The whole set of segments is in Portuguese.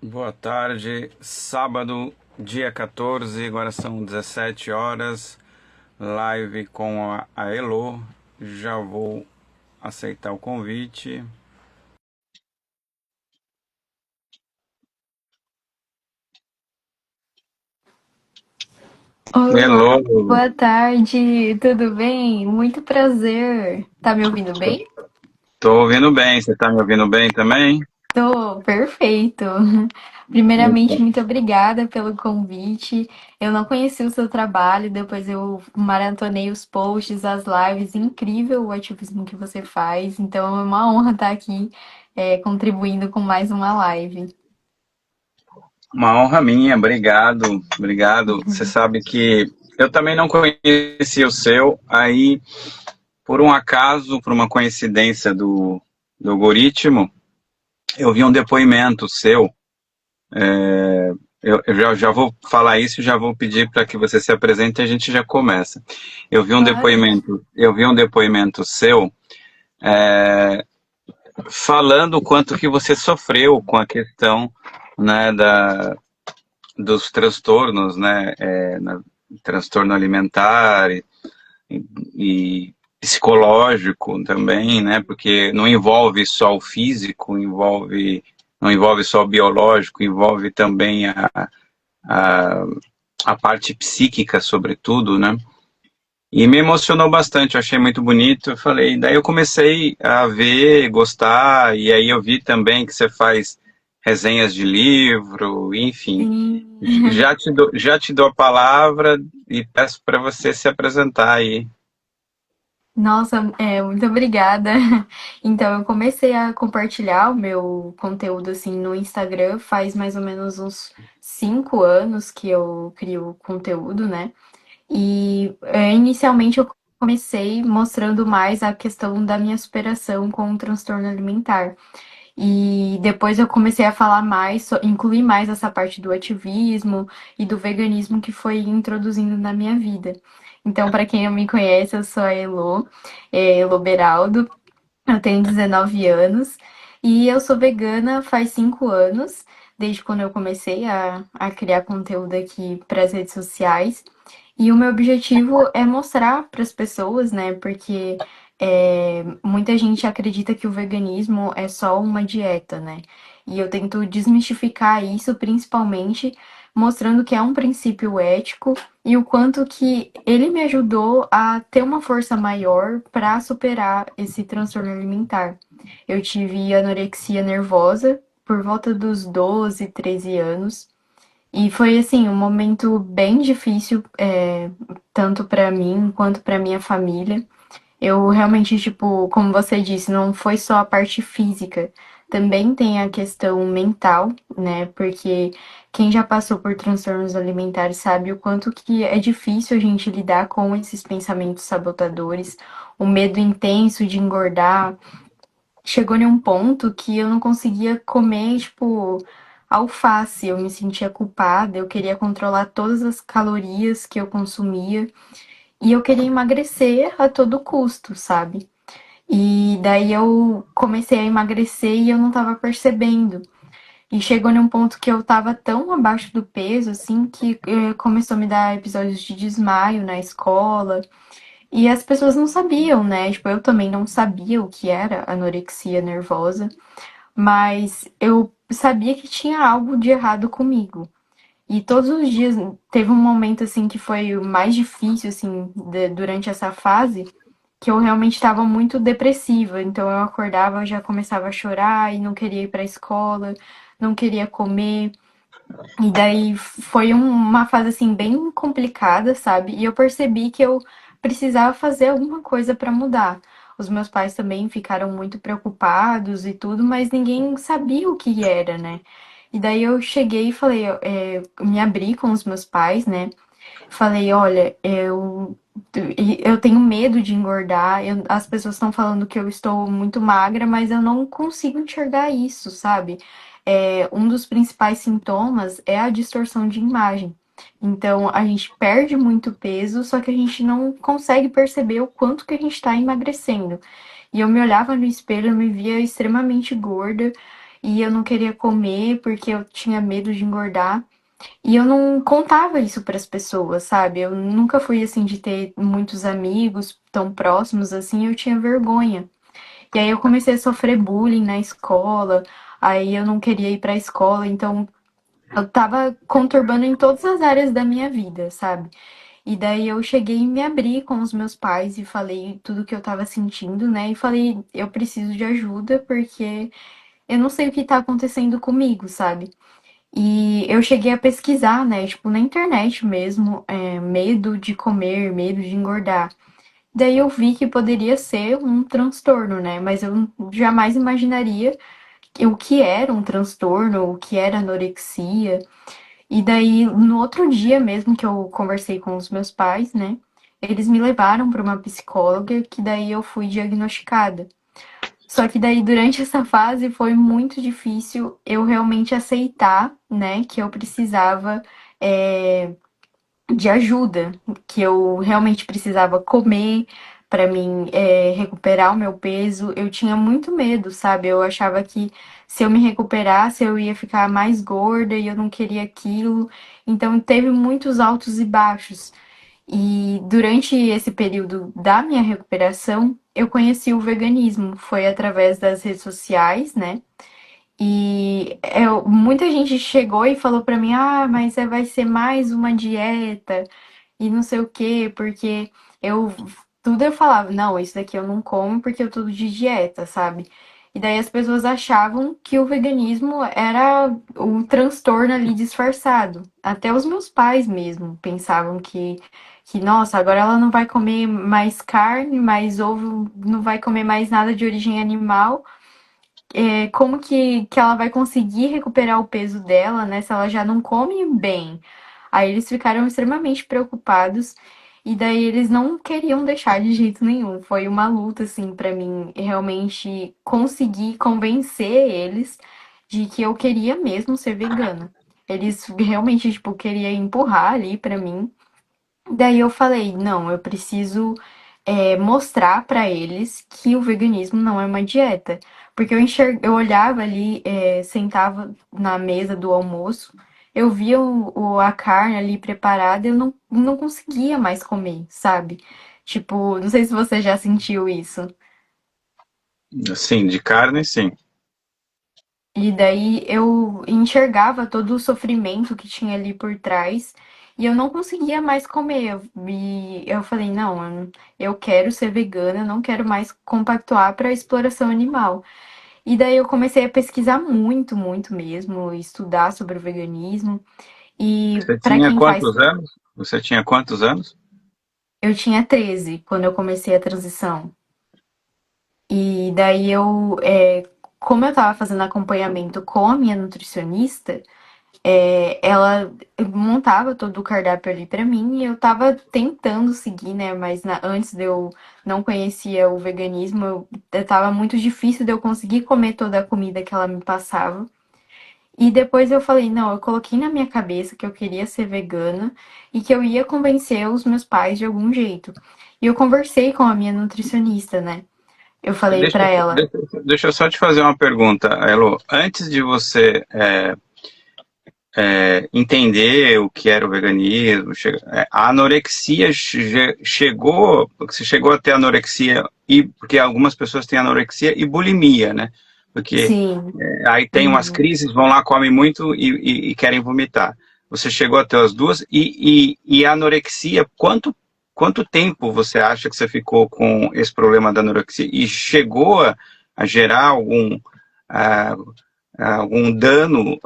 Boa tarde, sábado, dia 14, agora são 17 horas, live com a Elo. Já vou aceitar o convite. Olá, Elo, boa tarde, tudo bem? Muito prazer. Tá me ouvindo bem? tô ouvindo bem, você tá me ouvindo bem também? Tô, perfeito. Primeiramente, muito obrigada pelo convite. Eu não conheci o seu trabalho, depois eu maratonei os posts, as lives, incrível o ativismo que você faz. Então é uma honra estar aqui, contribuindo com mais uma live. Uma honra minha, obrigado, obrigado. Você sabe que eu também não conhecia o seu, aí por um acaso, por uma coincidência do algoritmo, eu vi um depoimento seu. Eu já vou falar isso, já vou pedir para que você se apresente e a gente já começa. Claro. Eu vi um depoimento seu falando o quanto que você sofreu com a questão, né, dos transtornos, né, transtorno alimentar e psicológico também, né, porque não envolve só o físico, não envolve só o biológico, envolve também a a parte psíquica, sobretudo, né? E me emocionou bastante, eu achei muito bonito. Eu falei, daí eu comecei a ver, gostar, e aí eu vi também que você faz resenhas de livro, enfim. Sim. Já te dou a palavra e peço para você se apresentar aí. Nossa, muito obrigada. Então, eu comecei a compartilhar o meu conteúdo assim no Instagram faz mais ou menos uns 5 anos que eu crio conteúdo, né? E inicialmente eu comecei mostrando mais a questão da minha superação com o transtorno alimentar. E depois eu comecei a falar mais, incluir mais essa parte do ativismo e do veganismo que foi introduzindo na minha vida. Então, para quem não me conhece, eu sou a Elo, Elo Beraldo, eu tenho 19 anos e eu sou vegana faz 5 anos, desde quando eu comecei a criar conteúdo aqui para as redes sociais. E o meu objetivo é mostrar para as pessoas, né? Porque muita gente acredita que o veganismo é só uma dieta, né? E eu tento desmistificar isso, principalmente mostrando que é um princípio ético e o quanto que ele me ajudou a ter uma força maior para superar esse transtorno alimentar. Eu tive anorexia nervosa por volta dos 12, 13 anos. E foi assim um momento bem difícil, tanto para mim quanto para minha família. Eu realmente, tipo, como você disse, não foi só a parte física, também tem a questão mental, né? Porque quem já passou por transtornos alimentares sabe o quanto que é difícil a gente lidar com esses pensamentos sabotadores, o medo intenso de engordar. Chegou em um ponto que eu não conseguia comer, tipo, alface, eu me sentia culpada, eu queria controlar todas as calorias que eu consumia. E eu queria emagrecer a todo custo, sabe? E daí eu comecei a emagrecer e eu não tava percebendo. E chegou num ponto que eu tava tão abaixo do peso, assim, que começou a me dar episódios de desmaio na escola. E as pessoas não sabiam, né? Tipo, eu também não sabia o que era anorexia nervosa, mas eu sabia que tinha algo de errado comigo. E todos os dias teve um momento assim que foi o mais difícil assim durante essa fase, que eu realmente estava muito depressiva. Então eu acordava, eu já começava a chorar e não queria ir para a escola, não queria comer. E daí foi uma fase assim bem complicada, sabe? E eu percebi que eu precisava fazer alguma coisa para mudar. Os meus pais também ficaram muito preocupados e tudo, mas ninguém sabia o que era, né? E daí eu cheguei e falei, me abri com os meus pais, né? Falei, olha, eu tenho medo de engordar. As pessoas estão falando que eu estou muito magra, mas eu não consigo enxergar isso, sabe? Um dos principais sintomas é a distorção de imagem. Então, a gente perde muito peso, só que a gente não consegue perceber o quanto que a gente está emagrecendo. E eu me olhava no espelho, eu me via extremamente gorda e eu não queria comer porque eu tinha medo de engordar. E eu não contava isso para as pessoas, sabe? Eu nunca fui assim de ter muitos amigos tão próximos assim, eu tinha vergonha. E aí eu comecei a sofrer bullying na escola, aí eu não queria ir para a escola, então eu tava conturbando em todas as áreas da minha vida, sabe? E daí eu cheguei e me abri com os meus pais e falei tudo que eu tava sentindo, né? E falei, eu preciso de ajuda porque eu não sei o que tá acontecendo comigo, sabe? E eu cheguei a pesquisar, né? Tipo, na internet mesmo, medo de comer, medo de engordar. Daí eu vi que poderia ser um transtorno, né? Mas eu jamais imaginaria o que era um transtorno, o que era anorexia. E daí, no outro dia mesmo que eu conversei com os meus pais, né? Eles me levaram para uma psicóloga, que daí eu fui diagnosticada. Só que daí, durante essa fase, foi muito difícil eu realmente aceitar, né, que eu precisava é, de ajuda, que eu realmente precisava comer para mim recuperar o meu peso. Eu tinha muito medo, sabe? Eu achava que se eu me recuperasse, eu ia ficar mais gorda e eu não queria aquilo. Então, teve muitos altos e baixos. E durante esse período da minha recuperação, eu conheci o veganismo. Foi através das redes sociais, né? E muita gente chegou e falou pra mim: ah, mas vai ser mais uma dieta e não sei o quê, porque eu tudo eu falava, não, isso daqui eu não como porque eu tô de dieta, sabe? E daí as pessoas achavam que o veganismo era um transtorno ali disfarçado. Até os meus pais mesmo pensavam que nossa, agora ela não vai comer mais carne, mais ovo, não vai comer mais nada de origem animal. Como que ela vai conseguir recuperar o peso dela, né? Se ela já não come bem. Aí eles ficaram extremamente preocupados e daí eles não queriam deixar de jeito nenhum. Foi uma luta, assim, pra mim realmente conseguir convencer eles de que eu queria mesmo ser vegana. Eles realmente, tipo, queriam empurrar ali pra mim. Daí eu falei, não, eu preciso mostrar pra eles que o veganismo não é uma dieta. Porque eu olhava ali, sentava na mesa do almoço, eu via a carne ali preparada, eu não conseguia mais comer, sabe? Tipo, não sei se você já sentiu isso. Sim, de carne, sim. E daí eu enxergava todo o sofrimento que tinha ali por trás e eu não conseguia mais comer. E eu falei, não, eu quero ser vegana, eu não quero mais compactuar para exploração animal. E daí eu comecei a pesquisar muito, muito mesmo, estudar sobre o veganismo. E Você para tinha quem faz, quantos anos? Você tinha quantos anos? eu tinha 13 quando eu comecei a transição. E daí como eu tava fazendo acompanhamento com a minha nutricionista, ela montava todo o cardápio ali pra mim e eu tava tentando seguir, né? Mas antes de eu não conhecia o veganismo, tava muito difícil de eu conseguir comer toda a comida que ela me passava. E depois eu falei, não, eu coloquei na minha cabeça que eu queria ser vegana e que eu ia convencer os meus pais de algum jeito. E eu conversei com a minha nutricionista, né? Eu falei Deixa, pra ela, deixa eu só te fazer uma pergunta, Elo. Antes de você entender o que era o veganismo, a anorexia chegou, você chegou a ter anorexia, e porque algumas pessoas têm anorexia e bulimia, né? Porque sim, aí tem umas uhum, crises, vão lá, comem muito e querem vomitar. Você chegou a ter as duas, e a anorexia, quanto tempo você acha que você ficou com esse problema da anorexia? E chegou a gerar ah, algum dano,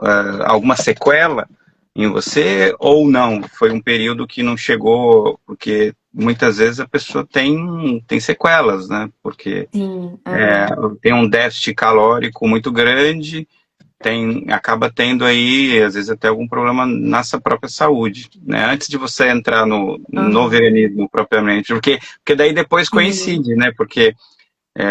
alguma sequela em você, ou não? Foi um período que não chegou, porque muitas vezes a pessoa tem sequelas, né? Porque sim, aham, tem um déficit calórico muito grande, acaba tendo aí, às vezes, até algum problema nessa própria saúde, né? Antes de você entrar no aham, veganismo propriamente, porque daí depois sim, coincide, né? Porque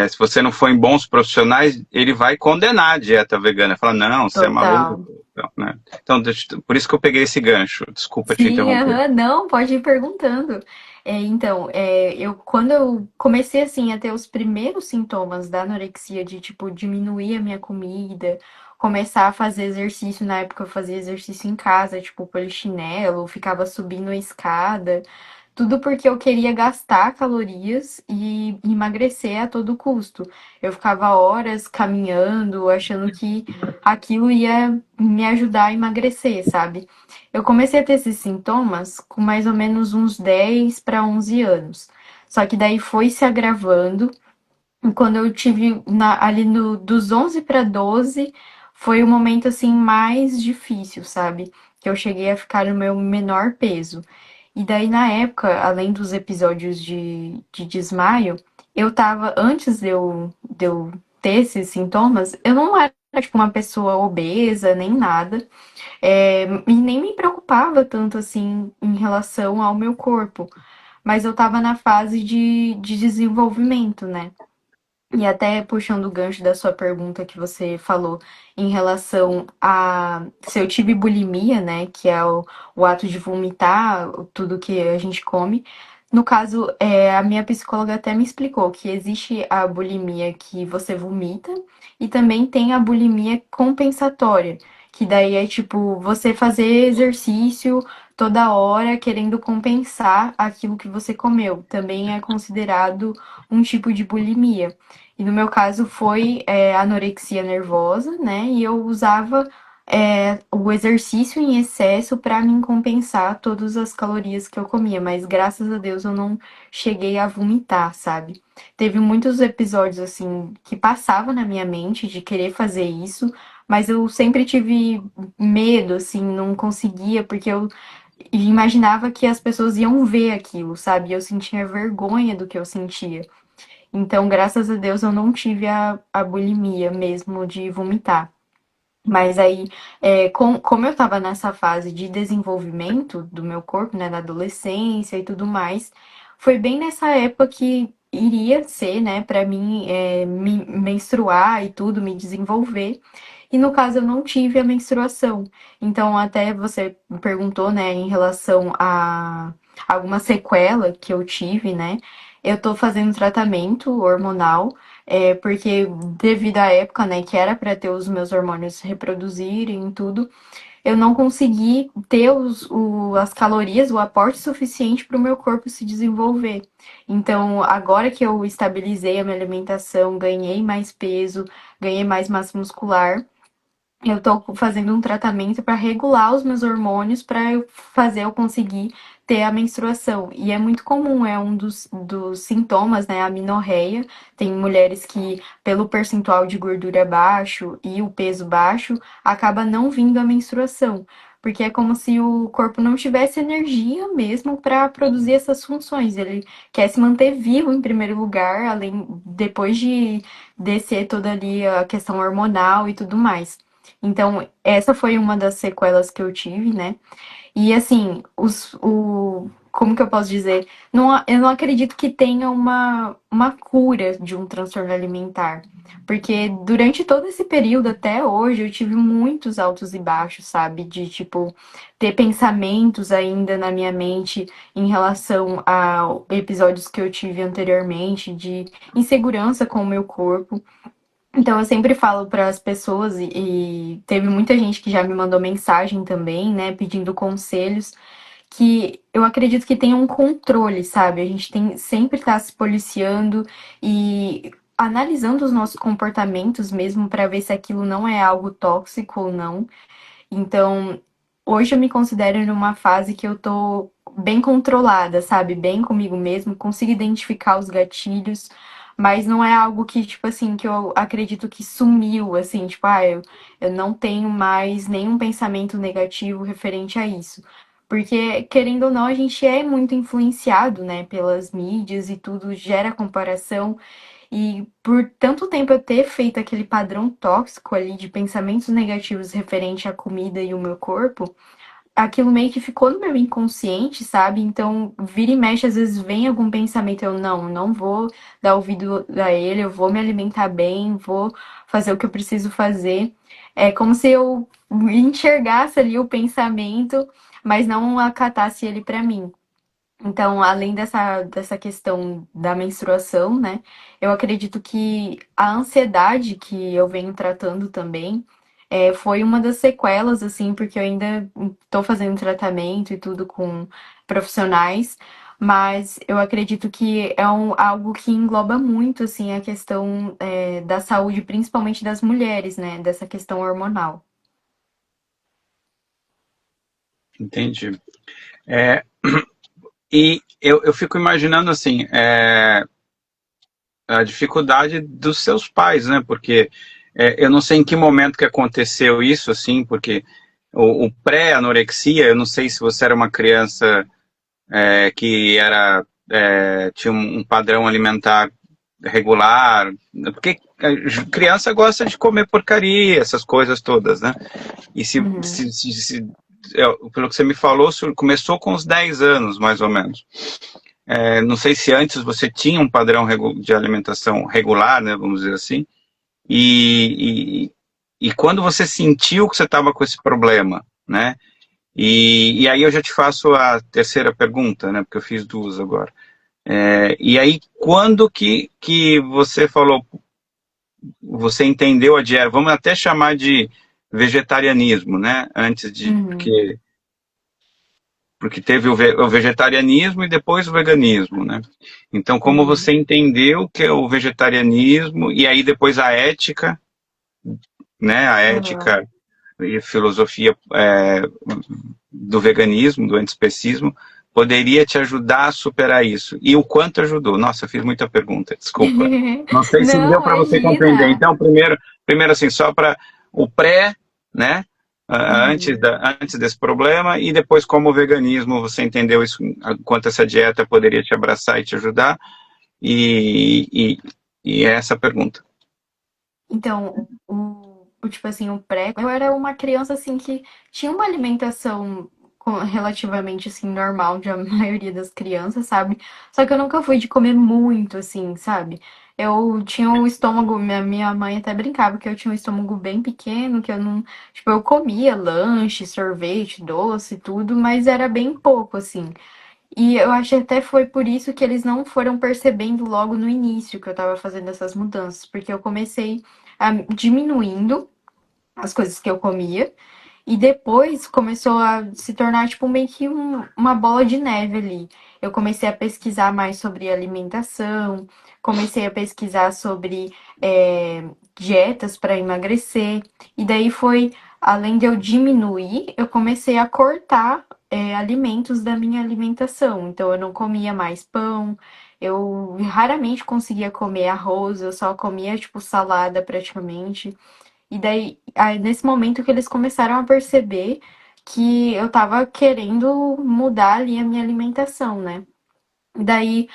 se você não for em bons profissionais, ele vai condenar a dieta vegana. Fala, não, você é maluco. total. Então, né? Então, por isso que eu peguei esse gancho. Desculpa te Sim, interromper. aham, não, pode ir perguntando. Eu quando eu comecei assim a ter os primeiros sintomas da anorexia de tipo diminuir a minha comida, começar a fazer exercício, na época eu fazia exercício em casa, tipo polichinelo, ficava subindo a escada, tudo porque eu queria gastar calorias e emagrecer a todo custo. Eu ficava horas caminhando, achando que aquilo ia me ajudar a emagrecer, sabe? Eu comecei a ter esses sintomas com mais ou menos uns 10 para 11 anos. Só que daí foi se agravando. E quando eu tive ali dos 11 para 12, foi o momento assim mais difícil, sabe? Que eu cheguei a ficar no meu menor peso. E daí, na época, além dos episódios de desmaio, eu tava, antes de eu ter esses sintomas, eu não era, tipo, uma pessoa obesa, nem nada. E nem me preocupava tanto, assim, em relação ao meu corpo. Mas eu tava na fase de desenvolvimento, né? E até puxando o gancho da sua pergunta que você falou em relação a se eu tive bulimia, né? Que é o ato de vomitar tudo que a gente come. No caso, a minha psicóloga até me explicou que existe a bulimia que você vomita e também tem a bulimia compensatória, que daí é tipo você fazer exercício toda hora querendo compensar aquilo que você comeu. Também é considerado um tipo de bulimia. E no meu caso foi anorexia nervosa, né? E eu usava o exercício em excesso para me compensar todas as calorias que eu comia, mas graças a Deus eu não cheguei a vomitar, sabe? Teve muitos episódios assim que passavam na minha mente de querer fazer isso, mas eu sempre tive medo, assim, não conseguia, porque eu imaginava que as pessoas iam ver aquilo, sabe? Eu sentia vergonha do que eu sentia. Então, graças a Deus, eu não tive a bulimia mesmo de vomitar. Mas aí, como eu tava nessa fase de desenvolvimento do meu corpo, né, da adolescência e tudo mais, foi bem nessa época que iria ser, né, pra mim, me menstruar e tudo, me desenvolver. E no caso, eu não tive a menstruação. Então, até você me perguntou, né, em relação a alguma sequela que eu tive, né? Eu tô fazendo tratamento hormonal porque devido à época, né, que era para ter os meus hormônios reproduzirem e tudo, eu não consegui ter as calorias, o aporte suficiente para o meu corpo se desenvolver. Então, agora que eu estabilizei a minha alimentação, ganhei mais peso, ganhei mais massa muscular, eu tô fazendo um tratamento para regular os meus hormônios para eu conseguir ter a menstruação. E é muito comum, é um dos sintomas, né? A amenorreia. Tem mulheres que, pelo percentual de gordura baixo e o peso baixo, acaba não vindo a menstruação. Porque é como se o corpo não tivesse energia mesmo para produzir essas funções. Ele quer se manter vivo em primeiro lugar, além depois de descer toda ali a questão hormonal e tudo mais. Então, essa foi uma das sequelas que eu tive, né? E assim, como que eu posso dizer? Não, eu não acredito que tenha uma cura de um transtorno alimentar. Porque durante todo esse período até hoje eu tive muitos altos e baixos, sabe? De tipo, ter pensamentos ainda na minha mente em relação a episódios que eu tive anteriormente, de insegurança com o meu corpo. Então eu sempre falo para as pessoas e teve muita gente que já me mandou mensagem também, né, pedindo conselhos, que eu acredito que tem um controle, sabe? A gente tem sempre estar se policiando e analisando os nossos comportamentos mesmo para ver se aquilo não é algo tóxico ou não. Então, hoje eu me considero numa fase que eu tô bem controlada, sabe? Bem comigo mesmo, consigo identificar os gatilhos, mas não é algo que, tipo assim, que eu acredito que sumiu, assim, tipo, eu não tenho mais nenhum pensamento negativo referente a isso. Porque, querendo ou não, a gente é muito influenciado, né, pelas mídias e tudo gera comparação. E por tanto tempo eu ter feito aquele padrão tóxico ali de pensamentos negativos referente à comida e o meu corpo, aquilo meio que ficou no meu inconsciente, sabe? Então, vira e mexe, às vezes vem algum pensamento, eu não vou dar ouvido a ele, eu vou me alimentar bem, vou fazer o que eu preciso fazer. É como se eu enxergasse ali o pensamento, mas não acatasse ele pra mim. Então, além dessa questão da menstruação, né, eu acredito que a ansiedade que eu venho tratando também foi uma das sequelas, assim, porque eu ainda estou fazendo tratamento e tudo com profissionais, mas eu acredito que é algo que engloba muito, assim, a questão da saúde, principalmente das mulheres, né, dessa questão hormonal. Entendi. É, e eu fico imaginando assim, a dificuldade dos seus pais, né? Porque eu não sei em que momento que aconteceu isso, assim, porque o pré-anorexia, eu não sei se você era uma criança que tinha um padrão alimentar regular, porque criança gosta de comer porcaria, essas coisas todas, né? E Uhum. pelo que você me falou, começou com uns 10 anos, mais ou menos. Não sei se antes você tinha um padrão de alimentação regular, né, vamos dizer assim, e, e quando você sentiu que você estava com esse problema, né? E aí eu já te faço a terceira pergunta, né? Porque eu fiz duas agora. E aí, quando que você falou, você entendeu a dieta? Vamos até chamar de vegetarianismo, né? Antes de, Uhum. porque teve o vegetarianismo e depois o veganismo, né? Então, como Uhum. você entendeu que é o vegetarianismo e aí depois a ética, né? A Uhum. ética e filosofia do veganismo, do antiespecismo, poderia te ajudar a superar isso. E o quanto ajudou? Nossa, eu fiz muita pergunta, desculpa. Não sei se deu Não, para você compreender. imagina. Então, primeiro assim, só para o pré, né? Uhum. Antes desse problema, e depois como o veganismo, você entendeu isso, quanto essa dieta poderia te abraçar e te ajudar, e, e, e é essa a pergunta. Então, tipo assim, o pré, eu era uma criança assim que tinha uma alimentação relativamente assim normal de a maioria das crianças, sabe? Só que eu nunca fui de comer muito assim, sabe? Eu tinha um estômago, minha mãe até brincava que eu tinha um estômago bem pequeno, que eu não, tipo, eu comia lanche, sorvete, doce, tudo, mas era bem pouco assim. E eu acho que até foi por isso que eles não foram percebendo logo no início que eu tava fazendo essas mudanças, porque eu comecei diminuindo as coisas que eu comia e depois começou a se tornar tipo meio que uma bola de neve ali. Eu comecei a pesquisar mais sobre alimentação, comecei a pesquisar sobre dietas para emagrecer, e daí foi, além de eu diminuir, eu comecei a cortar alimentos da minha alimentação. Então eu não comia mais pão, eu raramente conseguia comer arroz, eu só comia tipo salada praticamente. E daí, aí, nesse momento que eles começaram a perceber que eu tava querendo mudar ali a minha alimentação, né? Daí,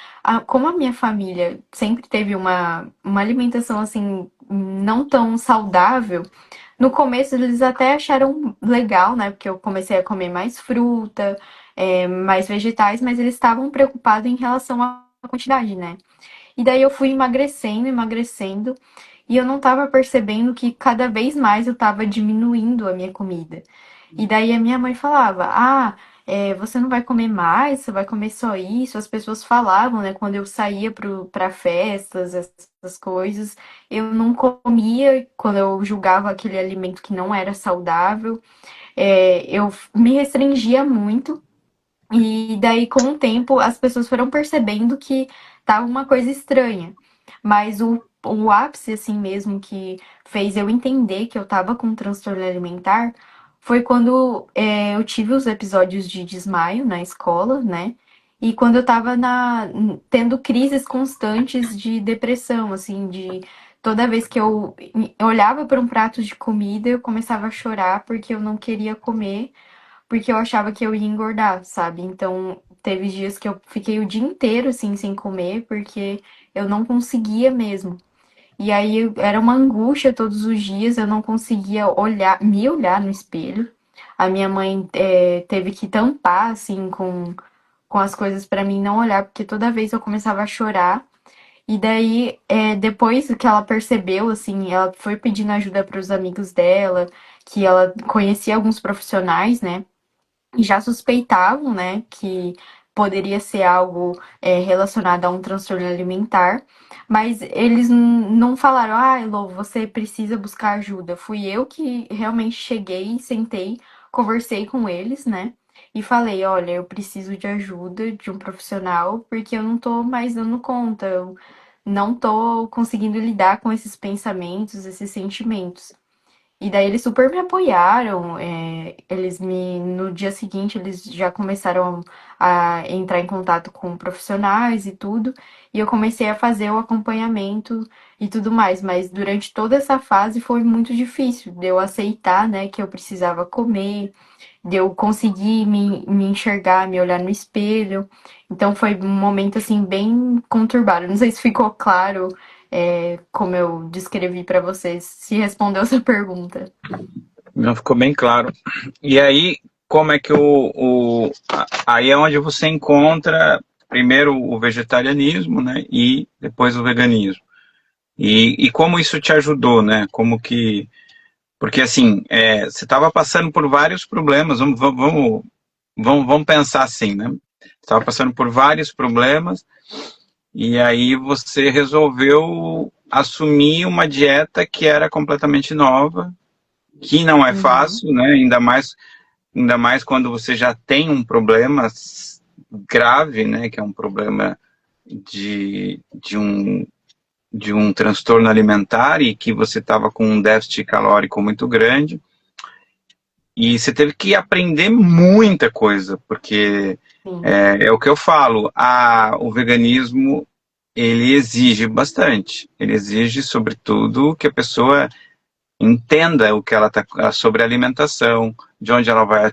como a minha família sempre teve uma alimentação assim, não tão saudável, no começo eles até acharam legal, né? Porque eu comecei a comer mais fruta, mais vegetais, mas eles estavam preocupados em relação à quantidade, né? E daí eu fui emagrecendo, emagrecendo, e eu não tava percebendo que cada vez mais eu tava diminuindo a minha comida. E daí a minha mãe falava: Ah, você não vai comer mais, você vai comer só isso. As pessoas falavam, né, quando eu saía pra festas, essas coisas, eu não comia quando eu julgava aquele alimento que não era saudável. Eu me restringia muito. E daí, com o tempo, as pessoas foram percebendo que tava uma coisa estranha. Mas o ápice, assim mesmo, que fez eu entender que eu tava com um transtorno alimentar foi quando eu tive os episódios de desmaio na escola, né? E quando eu tava tendo crises constantes de depressão, assim, de toda vez que eu olhava para um prato de comida, eu começava a chorar porque eu não queria comer porque eu achava que eu ia engordar, sabe? Então, teve dias que eu fiquei o dia inteiro assim sem comer, porque eu não conseguia mesmo. E aí era uma angústia todos os dias, eu não conseguia me olhar no espelho. A minha mãe teve que tampar assim com as coisas pra mim não olhar, porque toda vez eu começava a chorar. E daí, depois que ela percebeu, assim, ela foi pedindo ajuda para os amigos dela, que ela conhecia alguns profissionais, né? E já suspeitavam, né, que poderia ser algo relacionado a um transtorno alimentar, mas eles não falaram, ah, Elô, você precisa buscar ajuda. Fui eu que realmente cheguei, sentei, conversei com eles, né? E falei, olha, eu preciso de ajuda de um profissional porque eu não tô mais dando conta, eu não tô conseguindo lidar com esses pensamentos, esses sentimentos. E daí eles super me apoiaram. No dia seguinte, eles já começaram a entrar em contato com profissionais e tudo. E eu comecei a fazer o acompanhamento e tudo mais. Mas durante toda essa fase foi muito difícil de eu aceitar, né, que eu precisava comer, de eu conseguir me enxergar, me olhar no espelho. Então foi um momento assim bem conturbado. Não sei se ficou claro, como eu descrevi para vocês, se respondeu essa pergunta. Não ficou bem claro. E aí, como é que aí é onde você encontra primeiro o vegetarianismo, né, e depois o veganismo. E como isso te ajudou, né? Como que, porque assim, você estava passando por vários problemas. Vamos pensar assim, né? Estava passando por vários problemas e aí você resolveu assumir uma dieta que era completamente nova, que não é Uhum, fácil, né? Ainda mais quando você já tem um problema grave, né? Que é um problema de um transtorno alimentar e que você estava com um déficit calórico muito grande. E você teve que aprender muita coisa, porque sim, é o que eu falo, o veganismo ele exige bastante. Ele exige, sobretudo, que a pessoa entenda o que ela tá sobre alimentação, de onde ela vai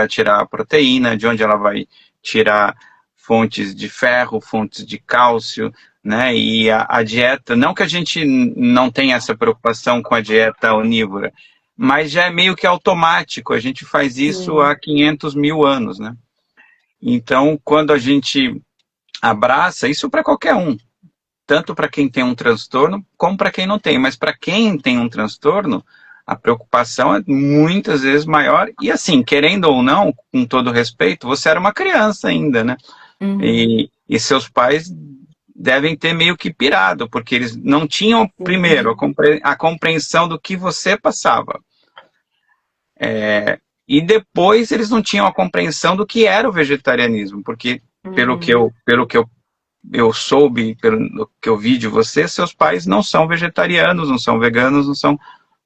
tirar a proteína, de onde ela vai tirar fontes de ferro, fontes de cálcio, né? E a dieta, não que a gente não tenha essa preocupação com a dieta onívora, mas já é meio que automático, a gente faz isso sim, há 500 mil anos, né? Então, quando a gente abraça, isso para qualquer um, tanto para quem tem um transtorno como para quem não tem. Mas para quem tem um transtorno, a preocupação é muitas vezes maior. E assim, querendo ou não, com todo respeito, você era uma criança ainda, né? uhum, E seus pais devem ter meio que pirado, porque eles não tinham, primeiro, sim, a compreensão do que você passava. E depois eles não tinham a compreensão do que era o vegetarianismo, porque uhum. pelo que eu soube, pelo que eu vi de você, seus pais não são vegetarianos, não são veganos,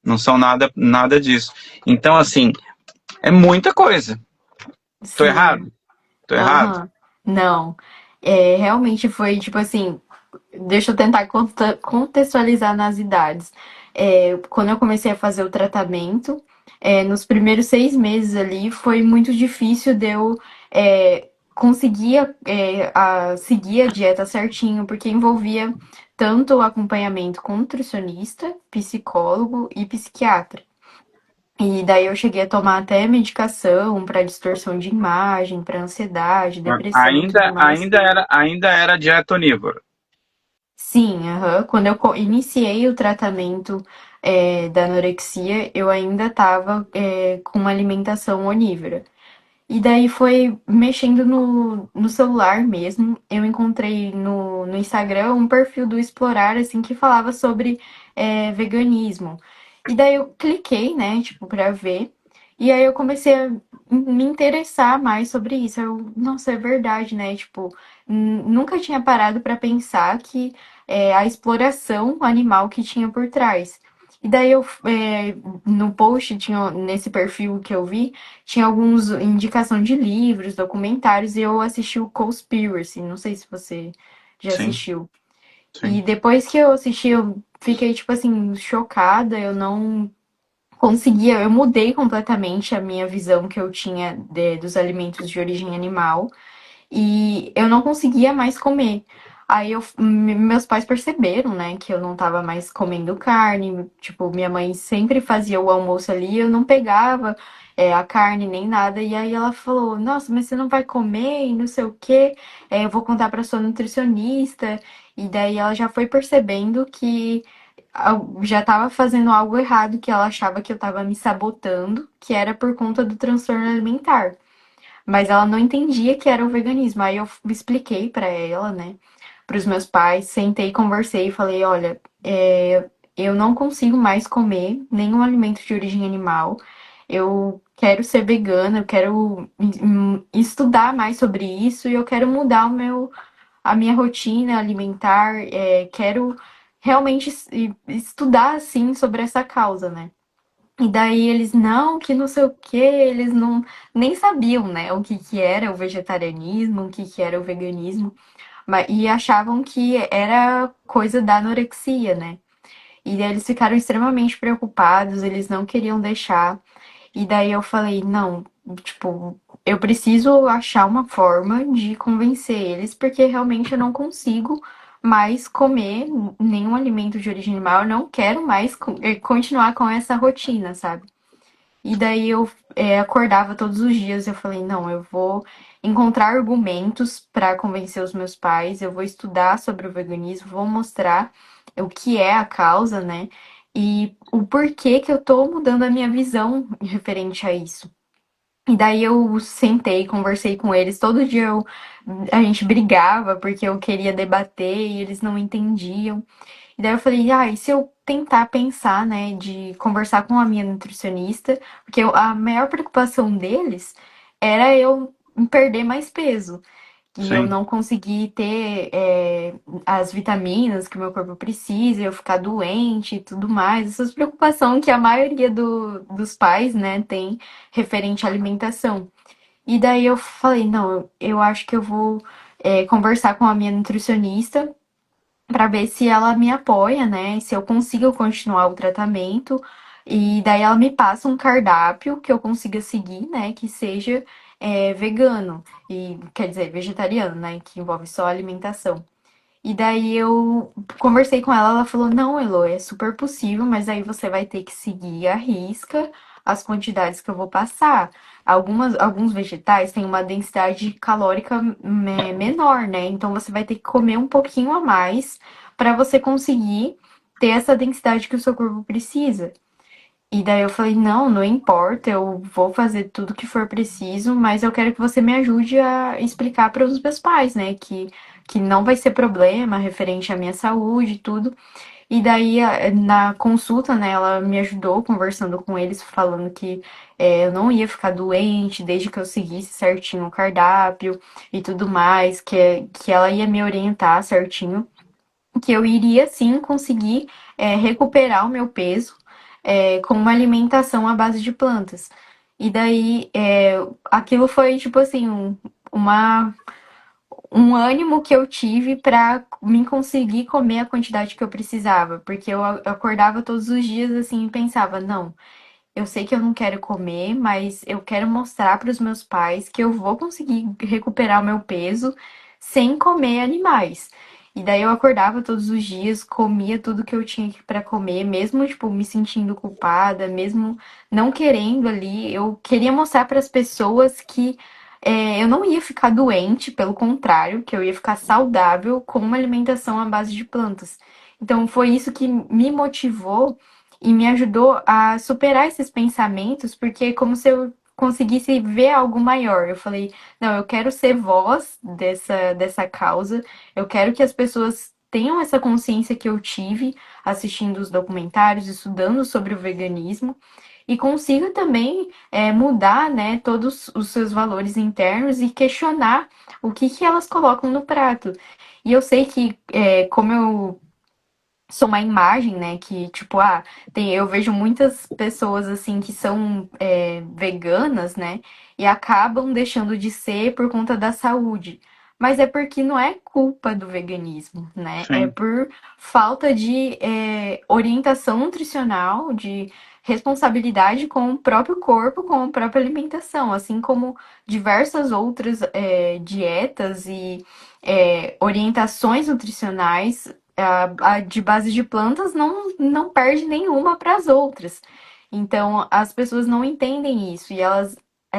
não são nada disso. Então, assim, é muita coisa. Tô Sim, errado? Tô errado? aham. Não, realmente foi tipo assim. Deixa eu tentar contextualizar nas idades. Quando eu comecei a fazer o tratamento, nos primeiros 6 meses ali, foi muito difícil de eu conseguir seguir a dieta certinho, porque envolvia tanto o acompanhamento com nutricionista, psicólogo e psiquiatra. E daí eu cheguei a tomar até medicação para distorção de imagem, para ansiedade, depressão e tudo mais. Ainda era dieta onívora. Sim, aham. Quando eu iniciei o tratamento da anorexia, eu ainda estava com uma alimentação onívora. E daí foi mexendo no celular mesmo. Eu encontrei no Instagram um perfil do Explorar, assim, que falava sobre veganismo. E daí eu cliquei, né, tipo, pra ver. E aí eu comecei a me interessar mais sobre isso. Nossa, é verdade, né? Tipo, nunca tinha parado pra pensar que a exploração animal que tinha por trás. E daí no post, nesse perfil que eu vi, tinha alguns indicação de livros, documentários, e eu assisti o Cowspiracy, não sei se você já Sim, assistiu. sim. E depois que eu assisti, eu fiquei, tipo assim, chocada, eu não conseguia, eu mudei completamente a minha visão que eu tinha dos alimentos de origem animal. E eu não conseguia mais comer. Aí meus pais perceberam, né, que eu não tava mais comendo carne. Tipo, minha mãe sempre fazia o almoço ali, eu não pegava a carne nem nada. E aí ela falou: Nossa, mas você não vai comer e não sei o quê. Eu vou contar pra sua nutricionista. E daí ela já foi percebendo que já tava fazendo algo errado, que ela achava que eu tava me sabotando, que era por conta do transtorno alimentar. mas ela não entendia que era o veganismo. Aí eu expliquei pra ela, né, para os meus pais, sentei, conversei e falei, olha, eu não consigo mais comer nenhum alimento de origem animal. Eu quero ser vegana, eu quero estudar mais sobre isso e eu quero mudar a minha rotina alimentar, quero realmente estudar assim sobre essa causa, né? E daí eles, não, que não sei o que, eles não nem sabiam, né, o que que era o vegetarianismo, o que que era o veganismo, e achavam que era coisa da anorexia, né? E daí eles ficaram extremamente preocupados, eles não queriam deixar. E daí eu falei, não, tipo, eu preciso achar uma forma de convencer eles, porque realmente eu não consigo mais comer nenhum alimento de origem animal, eu não quero mais continuar com essa rotina, sabe? E daí eu acordava todos os dias, eu falei, não, eu vou encontrar argumentos para convencer os meus pais, eu vou estudar sobre o veganismo, vou mostrar o que é a causa, né? E o porquê que eu tô mudando a minha visão referente a isso. E daí eu sentei, conversei com eles, todo dia a gente brigava porque eu queria debater e eles não entendiam. E daí eu falei, ah, e se eu tentar pensar, né, de conversar com a minha nutricionista, porque a maior preocupação deles era eu perder mais peso. E eu Sim. não conseguir ter as vitaminas que o meu corpo precisa, eu ficar doente e tudo mais. Essas preocupações que a maioria dos pais, né, tem referente à alimentação. E daí eu falei, não, eu acho que eu vou conversar com a minha nutricionista para ver se ela me apoia, né? Se eu consigo continuar o tratamento. E daí ela me passa um cardápio que eu consiga seguir, né? Que seja vegano. E quer dizer, vegetariano, né? Que envolve só alimentação. E daí eu conversei com ela, ela falou, não, Elo, é super possível, mas aí você vai ter que seguir à risca as quantidades que eu vou passar. Alguns vegetais têm uma densidade calórica menor, né? Então você vai ter que comer um pouquinho a mais para você conseguir ter essa densidade que o seu corpo precisa. E daí eu falei, não, não importa, eu vou fazer tudo que for preciso, mas eu quero que você me ajude a explicar para os meus pais, né, que não vai ser problema referente à minha saúde e tudo. E daí, na consulta, né, ela me ajudou conversando com eles, falando que eu não ia ficar doente desde que eu seguisse certinho o cardápio e tudo mais, que ela ia me orientar certinho que eu iria sim conseguir recuperar o meu peso com uma alimentação à base de plantas. E daí aquilo foi tipo assim uma, um ânimo que eu tive para me conseguir comer a quantidade que eu precisava, porque eu acordava todos os dias assim e pensava, não, eu sei que eu não quero comer, mas eu quero mostrar para os meus pais que eu vou conseguir recuperar o meu peso sem comer animais. E daí eu acordava todos os dias, comia tudo que eu tinha para comer, mesmo tipo me sentindo culpada, mesmo não querendo ali, eu queria mostrar para as pessoas que eu não ia ficar doente, pelo contrário, que eu ia ficar saudável com uma alimentação à base de plantas. Então foi isso que me motivou e me ajudou a superar esses pensamentos, porque é como se eu conseguisse ver algo maior. Eu falei, não, eu quero ser voz dessa causa, eu quero que as pessoas tenham essa consciência que eu tive assistindo os documentários, estudando sobre o veganismo, e consiga também mudar, né, todos os seus valores internos e questionar o que que elas colocam no prato. E eu sei que, como eu sou uma imagem, né? Que, tipo, eu vejo muitas pessoas assim que são veganas, né? E acabam deixando de ser por conta da saúde. Mas é porque não é culpa do veganismo, né? É Sim. por falta de orientação nutricional, de responsabilidade com o próprio corpo, com a própria alimentação, assim como diversas outras dietas e orientações nutricionais a de base de plantas não perde nenhuma para as outras. Então, as pessoas não entendem isso e elas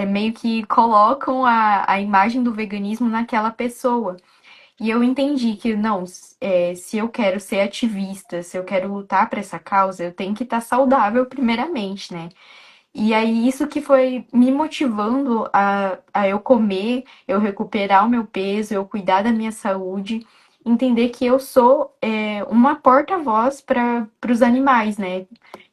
meio que colocam a imagem do veganismo naquela pessoa. E eu entendi que, não, se eu quero ser ativista, se eu quero lutar para essa causa, eu tenho que estar saudável primeiramente, né? E aí, isso que foi me motivando a eu comer, eu recuperar o meu peso, eu cuidar da minha saúde, entender que eu sou uma porta-voz para os animais, né?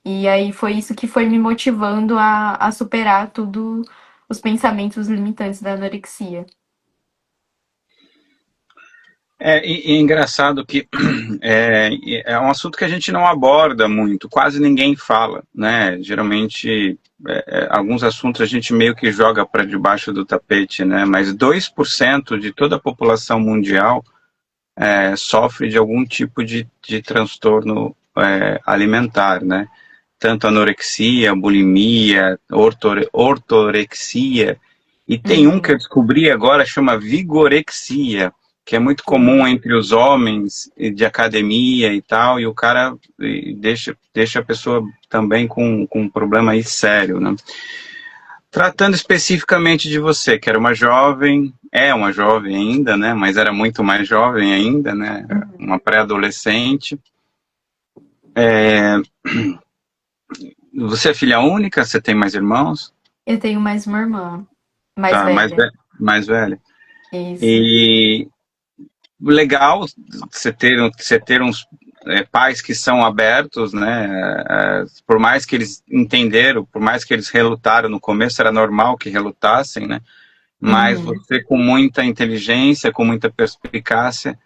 E aí foi isso que foi me motivando a superar tudo, os pensamentos limitantes da anorexia. E é engraçado que é um assunto que a gente não aborda muito, quase ninguém fala, né? Geralmente, alguns assuntos a gente meio que joga para debaixo do tapete, né? Mas 2% de toda a população mundial sofre de algum tipo de transtorno alimentar, né? Tanto anorexia, bulimia, ortorexia, e tem um que eu Uhum. descobri agora, chama vigorexia, que é muito comum entre os homens de academia e tal, e o cara deixa a pessoa também com um problema aí sério, né? Tratando especificamente de você, que era uma jovem, é uma jovem ainda, né? Mas era muito mais jovem ainda, né? Uhum. Uma pré-adolescente. Você é filha única? Você tem mais irmãos? Eu tenho mais uma irmã, mais Tá, velha. mais velha. Isso. E legal você ter uns pais que são abertos, né? Por mais que eles entenderam, por mais que eles relutaram no começo, era normal que relutassem, né? Mas Uhum. você com muita inteligência, com muita perspicácia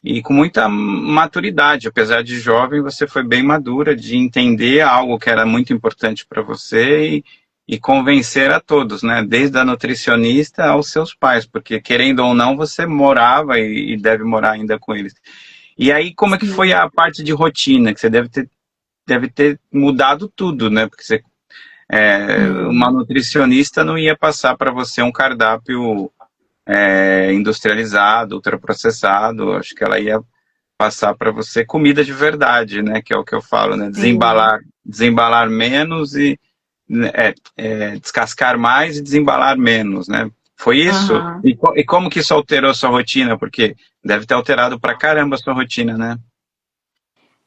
e com muita maturidade, apesar de jovem, você foi bem madura de entender algo que era muito importante para você e convencer a todos, né? Desde a nutricionista aos seus pais, porque querendo ou não, você morava e deve morar ainda com eles. E aí, como é que foi Sim. a parte de rotina? Que você deve ter mudado tudo, né? Porque uma Sim. nutricionista não ia passar para você um cardápio industrializado, ultraprocessado. Acho que ela ia passar para você comida de verdade, né? Que é o que eu falo, né? Sim. Desembalar menos e descascar mais e desembalar menos, né? Foi isso? Aham. E como que isso alterou a sua rotina? Porque deve ter alterado pra caramba a sua rotina, né?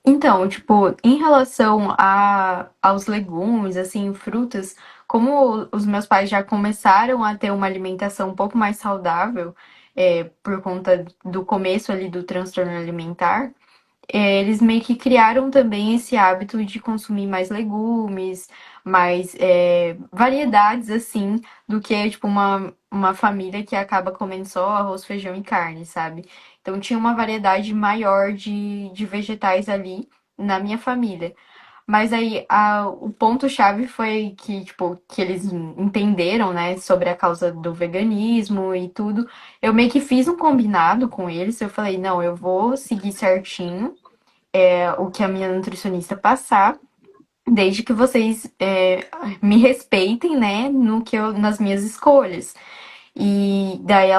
Então, tipo, em relação aos legumes, assim, frutas, como os meus pais já começaram a ter uma alimentação um pouco mais saudável, por conta do começo ali do transtorno alimentar, eles meio que criaram também esse hábito de consumir mais legumes, mais variedades, assim, do que, tipo, uma família que acaba comendo só arroz, feijão e carne, sabe? Então tinha uma variedade maior de vegetais ali na minha família. Mas aí o ponto-chave foi que, tipo, que eles entenderam, né, sobre a causa do veganismo e tudo. Eu meio que fiz um combinado com eles. Eu falei, não, eu vou seguir certinho o que a minha nutricionista passar, desde que vocês me respeitem, né, no que nas minhas escolhas. E daí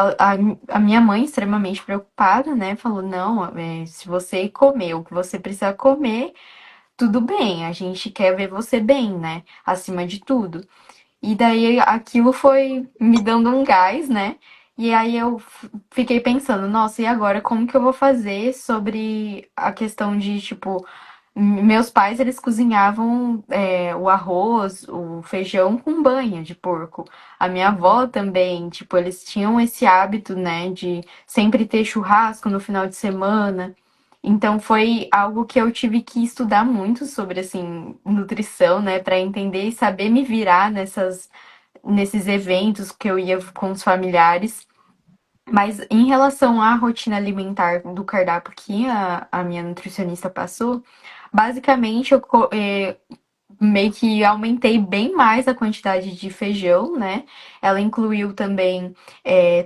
a minha mãe, extremamente preocupada, né, falou: não, se você comer o que você precisa comer, tudo bem, a gente quer ver você bem, né, acima de tudo. E daí aquilo foi me dando um gás, né? E aí eu fiquei pensando, nossa, e agora como que eu vou fazer sobre a questão de, tipo, meus pais, eles cozinhavam o arroz, o feijão com banha de porco. A minha avó também, tipo, eles tinham esse hábito, né, de sempre ter churrasco no final de semana. Então foi algo que eu tive que estudar muito sobre, assim, nutrição, né, para entender e saber me virar nesses eventos que eu ia com os familiares. Mas em relação à rotina alimentar do cardápio que a minha nutricionista passou, basicamente meio que aumentei bem mais a quantidade de feijão, né? Ela incluiu também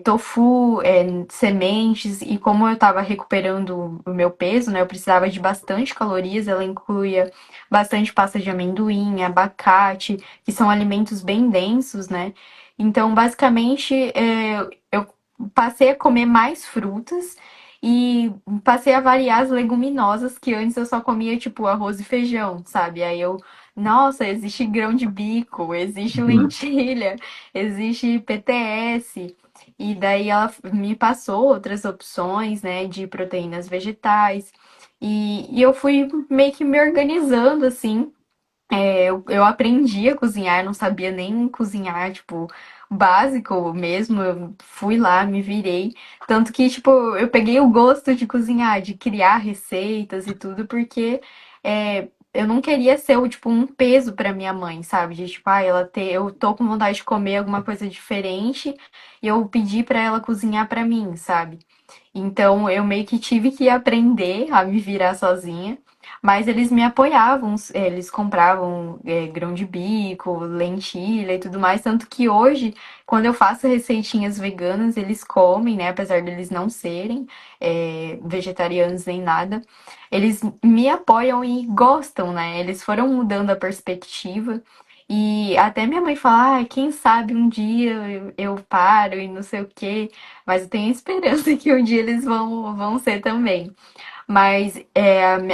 tofu, sementes, e como eu estava recuperando o meu peso, né? Eu precisava de bastante calorias, ela incluía bastante pasta de amendoim, abacate, que são alimentos bem densos, né? Então, basicamente, eu passei a comer mais frutas e passei a variar as leguminosas que antes eu só comia, tipo, arroz e feijão, sabe? Aí eu nossa, existe grão de bico, existe Uhum. lentilha, existe PTS. E daí ela me passou outras opções, né, de proteínas vegetais. E eu fui meio que me organizando, assim, eu aprendi a cozinhar, não sabia nem cozinhar, tipo, básico mesmo. Eu fui lá, me virei. Tanto que, tipo, eu peguei o gosto de cozinhar, de criar receitas e tudo, porque eu não queria ser, tipo, um peso pra minha mãe, sabe? De, tipo, eu tô com vontade de comer alguma coisa diferente e eu pedi pra ela cozinhar pra mim, sabe? Então eu meio que tive que aprender a me virar sozinha, mas eles me apoiavam, eles compravam grão de bico, lentilha e tudo mais, tanto que hoje, quando eu faço receitinhas veganas, eles comem, né? Apesar deles não serem vegetarianos nem nada, eles me apoiam e gostam, né? Eles foram mudando a perspectiva. E até minha mãe fala, quem sabe um dia eu paro e não sei o quê. Mas eu tenho esperança que um dia eles vão ser também. Mas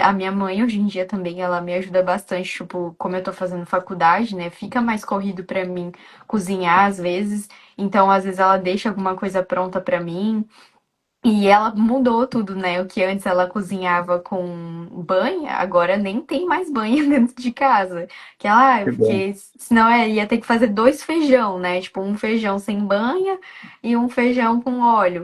a minha mãe, hoje em dia, também, ela me ajuda bastante. Tipo, como eu tô fazendo faculdade, né? Fica mais corrido pra mim cozinhar às vezes. Então, às vezes, ela deixa alguma coisa pronta pra mim. E ela mudou tudo, né? O que antes ela cozinhava com banha, agora nem tem mais banha dentro de casa. Que ela, Que bom. porque senão ia ter que fazer dois feijão, né? Tipo, um feijão sem banha e um feijão com óleo.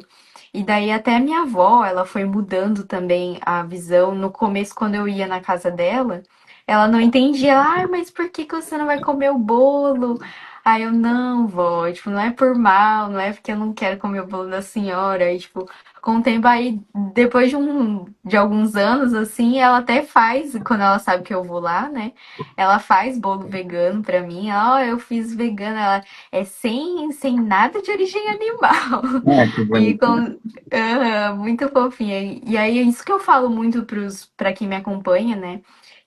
E daí até minha avó, ela foi mudando também a visão. No começo, quando eu ia na casa dela, ela não entendia. Mas por que que você não vai comer o bolo? Aí eu, não, vó, tipo, não é por mal, não é porque eu não quero comer o bolo da senhora. E, tipo, com o tempo aí, depois de alguns anos, assim, ela até faz, quando ela sabe que eu vou lá, né? Ela faz bolo vegano pra mim. Ó, eu fiz vegano, ela é sem nada de origem animal. Ah, que E bonito. com, muito fofinha. E aí é isso que eu falo muito pra quem me acompanha, né?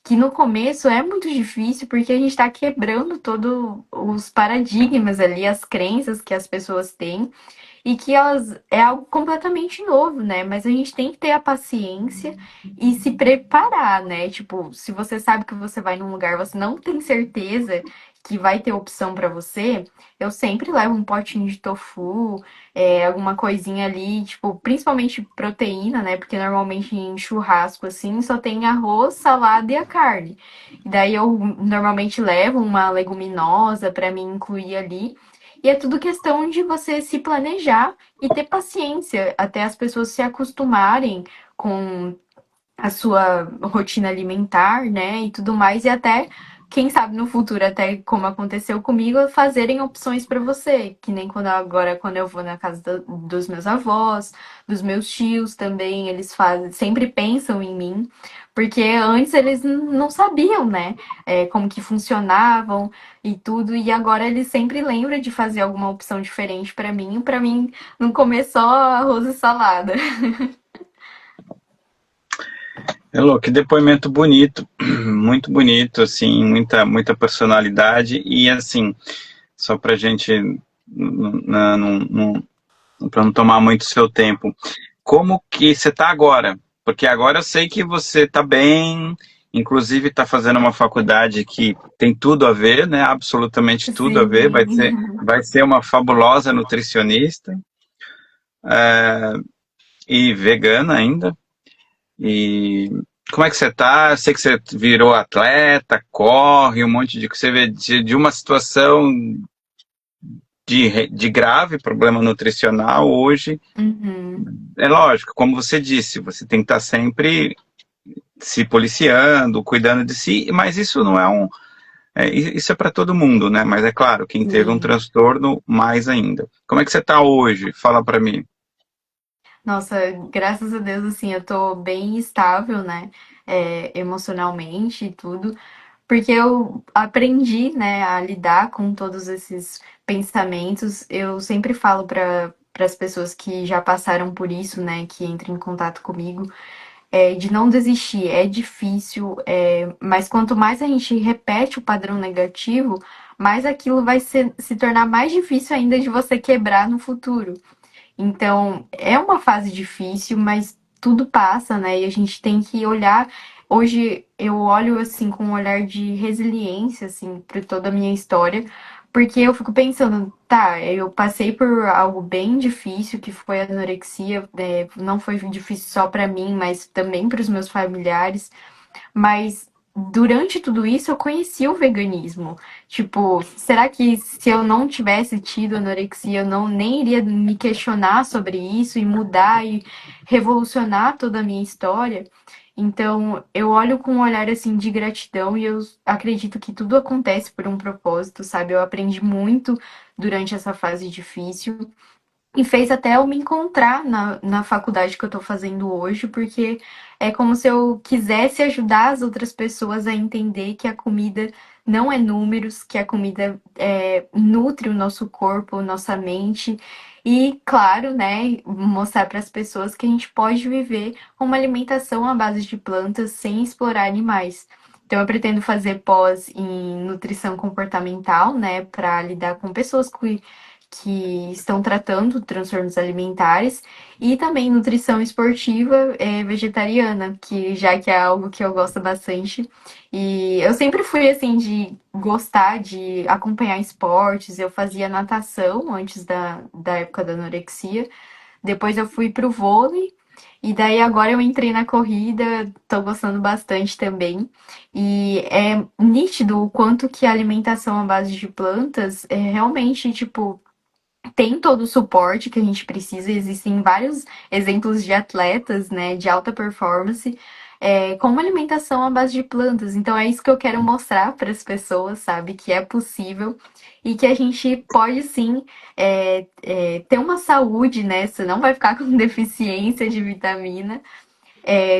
Que no começo é muito difícil porque a gente tá quebrando todos os paradigmas ali, as crenças que as pessoas têm e que elas é algo completamente novo, né? Mas a gente tem que ter a paciência e se preparar, né? Tipo, se você sabe que você vai num lugar, você não tem certeza que vai ter opção pra você, eu sempre levo um potinho de tofu, alguma coisinha ali, tipo, principalmente proteína, né? Porque normalmente em churrasco assim só tem arroz, salada e a carne. E daí eu normalmente levo uma leguminosa pra mim incluir ali. E é tudo questão de você se planejar e ter paciência até as pessoas se acostumarem com a sua rotina alimentar, né, e tudo mais, e até, quem sabe no futuro, até como aconteceu comigo, fazerem opções para você, que nem quando eu vou na casa dos meus avós, dos meus tios também, eles fazem, sempre pensam em mim, porque antes eles não sabiam, né, como que funcionavam e tudo, e agora eles sempre lembram de fazer alguma opção diferente para mim não comer só arroz e salada. Elô, que depoimento bonito, muito bonito, assim, muita personalidade e assim, só pra gente para não tomar muito seu tempo. Como que você está agora? Porque agora eu sei que você está bem, inclusive está fazendo uma faculdade que tem tudo a ver, né? Absolutamente tudo a ver. Sim. Vai ser uma fabulosa nutricionista e vegana ainda. E como é que você está? Eu sei que você virou atleta, corre, um monte de você vê de uma situação de grave problema nutricional hoje. Uhum. É lógico, como você disse, você tem que estar sempre se policiando, cuidando de si, mas isso não é um. Isso é para todo mundo, né? Mas é claro, quem teve um Sim. transtorno, mais ainda. Como é que você está hoje? Fala para mim. Nossa, graças a Deus, assim, eu tô bem estável, né? Emocionalmente e tudo, porque eu aprendi, né, a lidar com todos esses pensamentos. Eu sempre falo para as pessoas que já passaram por isso, né, que entram em contato comigo, de não desistir. É difícil, mas quanto mais a gente repete o padrão negativo, mais aquilo vai se tornar mais difícil ainda de você quebrar no futuro. Então, é uma fase difícil, mas tudo passa, né? E a gente tem que olhar. Hoje eu olho assim com um olhar de resiliência assim para toda a minha história, porque eu fico pensando, tá, eu passei por algo bem difícil que foi a anorexia, não foi difícil só para mim, mas também para os meus familiares. Mas durante tudo isso eu conheci o veganismo. Tipo, será que se eu não tivesse tido anorexia, eu não nem iria me questionar sobre isso e mudar e revolucionar toda a minha história? Então, eu olho com um olhar assim de gratidão e eu acredito que tudo acontece por um propósito, sabe? Eu aprendi muito durante essa fase difícil. E fez até eu me encontrar na faculdade que eu tô fazendo hoje, porque é como se eu quisesse ajudar as outras pessoas a entender que a comida não é números, que a comida nutre o nosso corpo, nossa mente. E, claro, né, mostrar para as pessoas que a gente pode viver uma alimentação à base de plantas sem explorar animais. Então, eu pretendo fazer pós em nutrição comportamental, né, para lidar com pessoas que estão tratando transtornos alimentares e também nutrição esportiva vegetariana, que já que é algo que eu gosto bastante. E eu sempre fui assim de gostar de acompanhar esportes, eu fazia natação antes da época da anorexia, depois eu fui pro vôlei. E daí agora eu entrei na corrida, tô gostando bastante também. E é nítido o quanto que a alimentação à base de plantas é realmente, tipo, tem todo o suporte que a gente precisa. Existem vários exemplos de atletas, né, de alta performance, com uma alimentação à base de plantas. Então é isso que eu quero mostrar para as pessoas, sabe, que é possível e que a gente pode sim ter uma saúde, né? Você não vai ficar com deficiência de vitamina,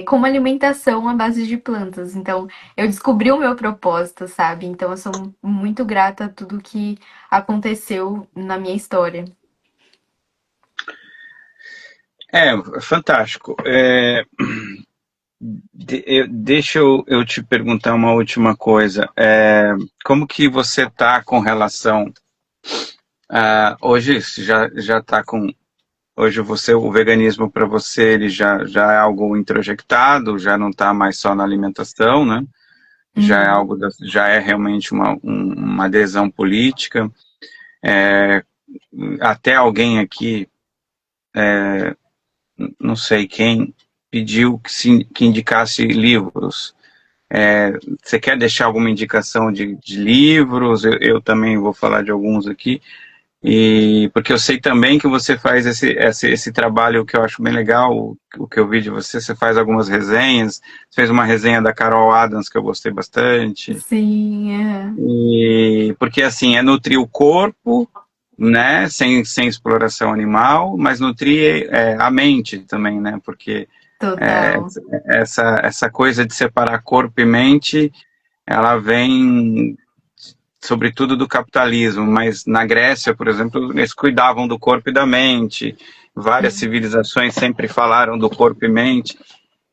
com uma alimentação à base de plantas. Então, eu descobri o meu propósito, sabe? Então, eu sou muito grata a tudo que aconteceu na minha história. Fantástico. Deixa eu te perguntar uma última coisa. Como que você está com relação hoje? Já está com hoje o veganismo para você ele já é algo introjectado, já não está mais só na alimentação, né? Já é Uhum. algo já é realmente uma adesão política. É, Até alguém aqui, não sei quem, pediu que indicasse livros. Você quer deixar alguma indicação de livros? Eu também vou falar de alguns aqui. E porque eu sei também que você faz esse trabalho que eu acho bem legal, o que eu vi de você, você faz algumas resenhas, você fez uma resenha da Carol Adams que eu gostei bastante. Sim, é. E porque assim, é nutrir o corpo, né, sem exploração animal, mas nutrir a mente também, né? Porque é, Total. essa coisa de separar corpo e mente, ela vem sobretudo do capitalismo, mas na Grécia, por exemplo, eles cuidavam do corpo e da mente. Várias Sim. civilizações sempre falaram do corpo e mente.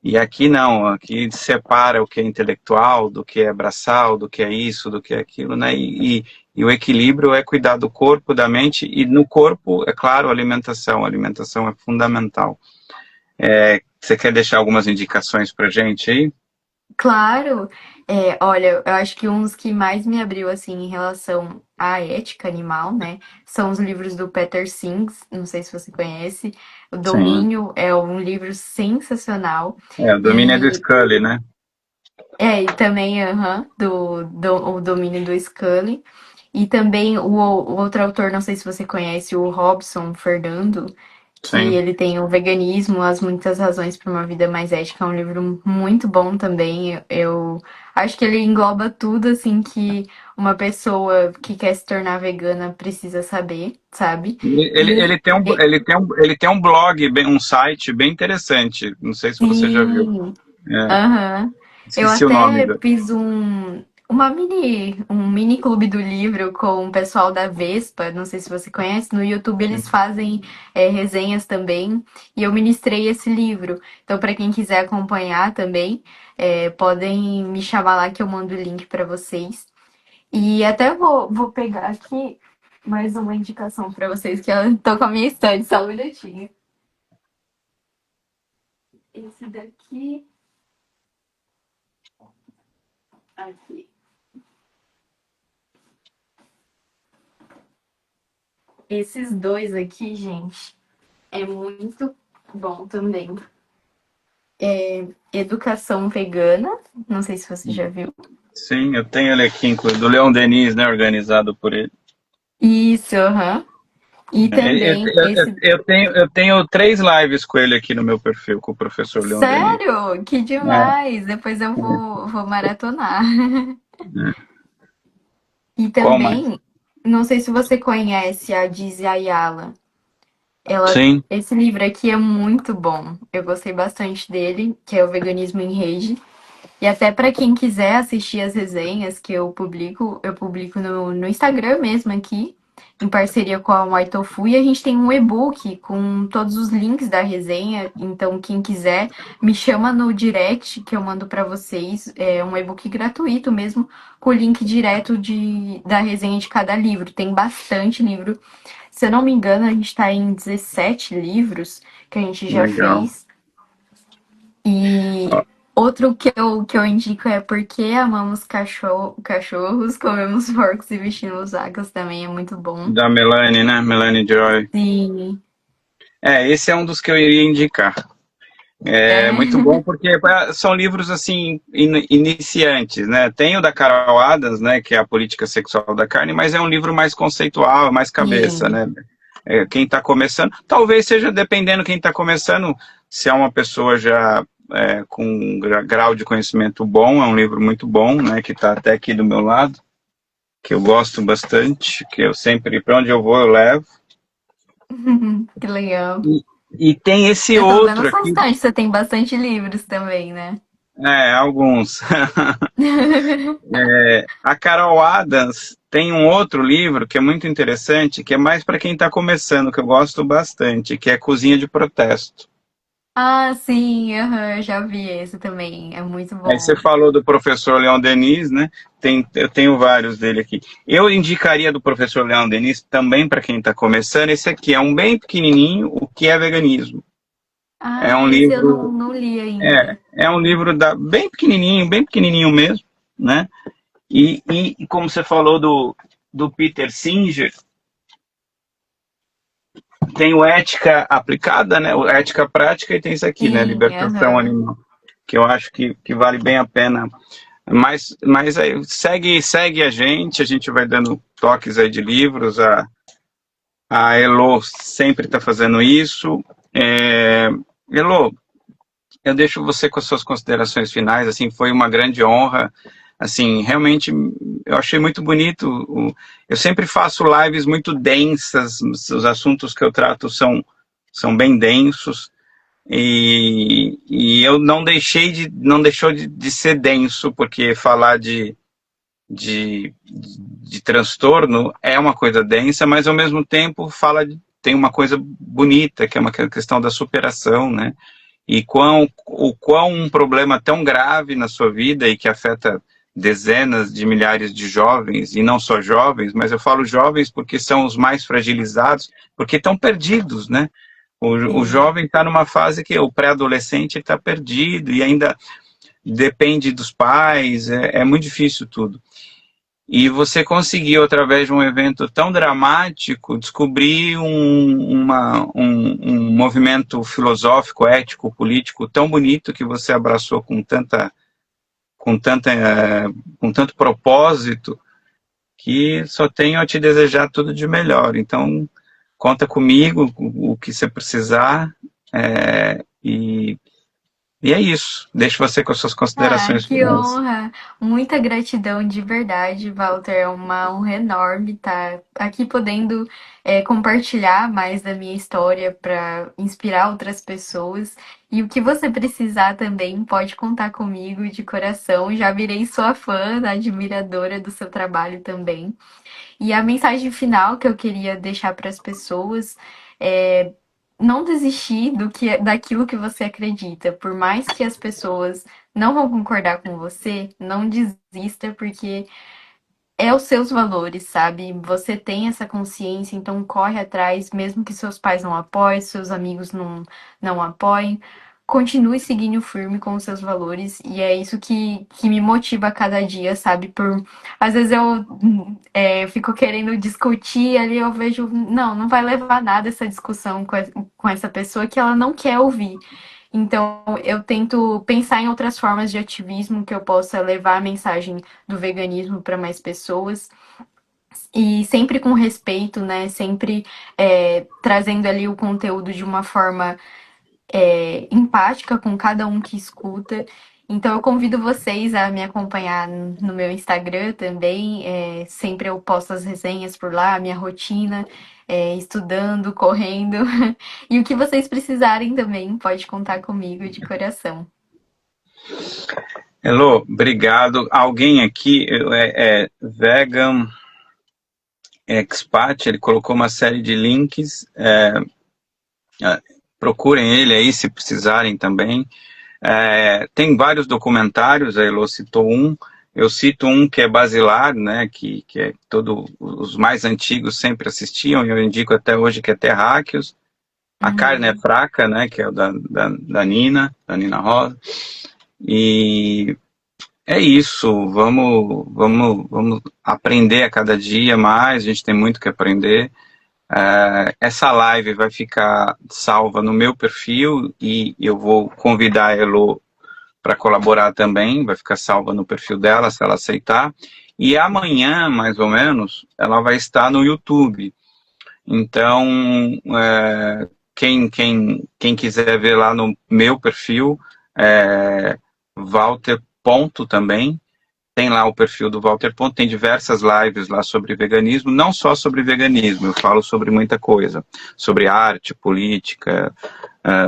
E aqui não, aqui separa o que é intelectual, do que é braçal, do que é isso, do que é aquilo, né? E o equilíbrio é cuidar do corpo, da mente, e no corpo, é claro, a alimentação é fundamental. Você quer deixar algumas indicações para gente aí? Claro, olha, eu acho que um dos que mais me abriu assim em relação à ética animal, né, são os livros do Peter Sings, não sei se você conhece. O Sim. Domínio é um livro sensacional O domínio é do e Scully, né? e também, aham, o Domínio do Scully. E também o outro autor, não sei se você conhece, o Robson Fernando, que Sim. ele tem o veganismo, as muitas razões para uma vida mais ética, é um livro muito bom também. Eu acho que ele engloba tudo assim que uma pessoa que quer se tornar vegana precisa saber, sabe? E Ele tem um blog, um site bem interessante. Não sei se você já viu. sim, É, aham. Eu esqueci o nome até do. fiz um mini clube do livro com o pessoal da Vespa, não sei se você conhece, no YouTube eles fazem resenhas também, e eu ministrei esse livro. Então, para quem quiser acompanhar também, podem me chamar lá que eu mando o link para vocês. E até vou pegar aqui mais uma indicação para vocês, que eu tô com a minha estante, só um minutinho. Esse daqui, aqui. Esses dois aqui, gente, é muito bom também. Educação Vegana, não sei se você já viu. Sim, eu tenho ele aqui, inclusive, do Leon Denis, né, organizado por ele. Isso, aham. E também esse. Eu tenho 3 lives com ele aqui no meu perfil, com o professor Leon Denis. Sério? Que É, demais! Depois eu vou maratonar. é. E Qual mais? também, não sei se você conhece a Dizzy Ayala. Sim, Esse livro aqui é muito bom. Eu gostei bastante dele, que é o Veganismo em Rede. E até para quem quiser assistir as resenhas que eu publico no Instagram mesmo aqui, em parceria com a White Tofu, e a gente tem um e-book com todos os links da resenha. Então, quem quiser, me chama no direct que eu mando para vocês. É um e-book gratuito mesmo, com o link direto da resenha de cada livro. Tem bastante livro. Se eu não me engano, a gente está em 17 livros que a gente já legal. fez. E outro que eu indico é Porque Amamos Cachorros, Comemos Porcos e Vestimos Vacas, também é muito bom. Da Melanie, né? Melanie Joy. Sim, Esse é um dos que eu iria indicar. É é, muito bom porque são livros assim iniciantes, né? Tem o da Carol Adams, né, que é a política sexual da carne, mas é um livro mais conceitual, mais cabeça, sim. né? Quem está começando, talvez seja dependendo quem está começando, se é uma pessoa já com um grau de conhecimento bom, é um livro muito bom, né? Que está até aqui do meu lado, que eu gosto bastante, que eu sempre, para onde eu vou, eu levo. Que legal. E tem esse Eu tô vendo outro aqui, bastante, você tem bastante livros também, né? alguns. A Carol Adams tem um outro livro que é muito interessante, que é mais para quem está começando, que eu gosto bastante, que é Cozinha de Protesto. Ah, sim, aham, eu já vi esse também, é muito Aí você bom. falou do professor Leon Denis, né? Eu tenho vários dele aqui. Eu indicaria do professor Leon Denis também para quem está começando. Esse aqui é um bem pequenininho, O que é Veganismo. É Ah, um esse eu não, livro, não li ainda. é um livro bem pequenininho mesmo, né? E como você falou do Peter Singer, tem o ética aplicada, né? O ética prática e tem isso aqui, né? Sim, Libertação aham. animal, que eu acho que vale bem a pena. Mas aí, segue a gente vai dando toques aí de livros, a Elo sempre está fazendo isso. Elo, eu deixo você com as suas considerações finais, assim, foi uma grande honra, assim, realmente eu achei muito bonito, eu sempre faço lives muito densas, os assuntos que eu trato são bem densos, e eu não deixou de ser denso, porque falar de transtorno é uma coisa densa, mas ao mesmo tempo tem uma coisa bonita, que é uma questão da superação, né? E o quão um problema tão grave na sua vida e que afeta dezenas de milhares de jovens, e não só jovens, mas eu falo jovens porque são os mais fragilizados, porque estão perdidos, né? O Sim. jovem está numa fase que o pré-adolescente está perdido e ainda depende dos pais, é muito difícil tudo. E você conseguiu, através de um evento tão dramático, descobrir um movimento filosófico, ético, político tão bonito que você abraçou com tanta, com tanto propósito, que só tenho a te desejar tudo de melhor. Então, conta comigo o que você precisar. E é isso. Deixo você com as suas Ah, considerações que finais. honra! Muita gratidão de verdade, Walter. É uma honra enorme estar aqui podendo compartilhar mais da minha história para inspirar outras pessoas. E o que você precisar também, pode contar comigo de coração. Já virei sua fã, admiradora do seu trabalho também. E a mensagem final que eu queria deixar para as pessoas é não desistir daquilo que você acredita. Por mais que as pessoas não vão concordar com você, não desista, porque é os seus valores, sabe? Você tem essa consciência, então corre atrás, mesmo que seus pais não apoiem, seus amigos não apoiem. Continue seguindo firme com os seus valores, e é isso que me motiva a cada dia, sabe? Às vezes eu fico querendo discutir ali, eu vejo, não vai levar nada essa discussão com essa pessoa que ela não quer ouvir. Então, eu tento pensar em outras formas de ativismo que eu possa levar a mensagem do veganismo para mais pessoas. E sempre com respeito, né? Sempre trazendo ali o conteúdo de uma forma empática com cada um que escuta. Então eu convido vocês a me acompanhar no meu Instagram também. Sempre eu posto as resenhas por lá, a minha rotina, estudando, correndo. E o que vocês precisarem também, pode contar comigo de coração. Elô, obrigado. Alguém aqui Vegan Expat, ele colocou uma série de links. Procurem ele aí se precisarem também. Tem vários documentários, a Elô citou um. Eu cito um que é Basilar, né, que os mais antigos sempre assistiam, e eu indico até hoje, que é Terráqueos. A Carne é Uhum. Fraca, né, que é o da Nina Rosa. E é isso, vamos aprender a cada dia mais, a gente tem muito que aprender. Essa live vai ficar salva no meu perfil e eu vou convidar a Elo para colaborar também, vai ficar salva no perfil dela, se ela aceitar. E amanhã, mais ou menos, ela vai estar no YouTube. Então, quem quiser ver lá no meu perfil, Walter Ponto também, tem lá o perfil do Walter Ponto, tem diversas lives lá sobre veganismo, não só sobre veganismo, eu falo sobre muita coisa, sobre arte, política,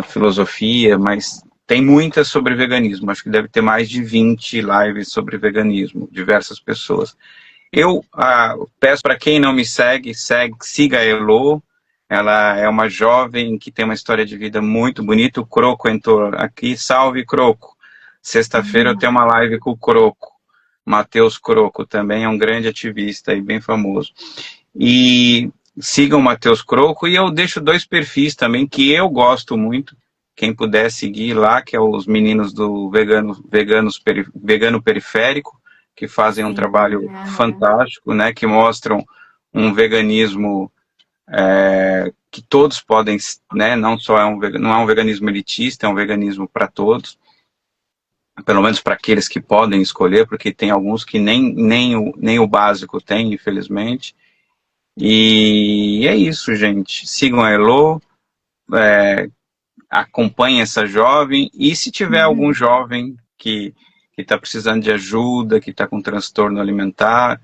filosofia, mas tem muitas sobre veganismo, acho que deve ter mais de 20 lives sobre veganismo, diversas pessoas. Eu peço para quem não me segue, siga a Elo, ela é uma jovem que tem uma história de vida muito bonita, o Croco entrou aqui, salve Croco, sexta-feira eu tenho uma live com o Croco, Matheus Croco também é um grande ativista e bem famoso. E sigam o Matheus Croco e eu deixo 2 perfis também que eu gosto muito. Quem puder seguir lá, que é os meninos do Vegano Periférico, que fazem um Sim, trabalho aham. fantástico, né? Que mostram um veganismo que todos podem, né? Não só não é um veganismo elitista, é um veganismo para todos, pelo menos para aqueles que podem escolher, porque tem alguns que nem o básico tem, infelizmente. E é isso, gente. Sigam a Elo, acompanhem essa jovem, e se tiver algum jovem que está precisando de ajuda, que está com transtorno alimentar,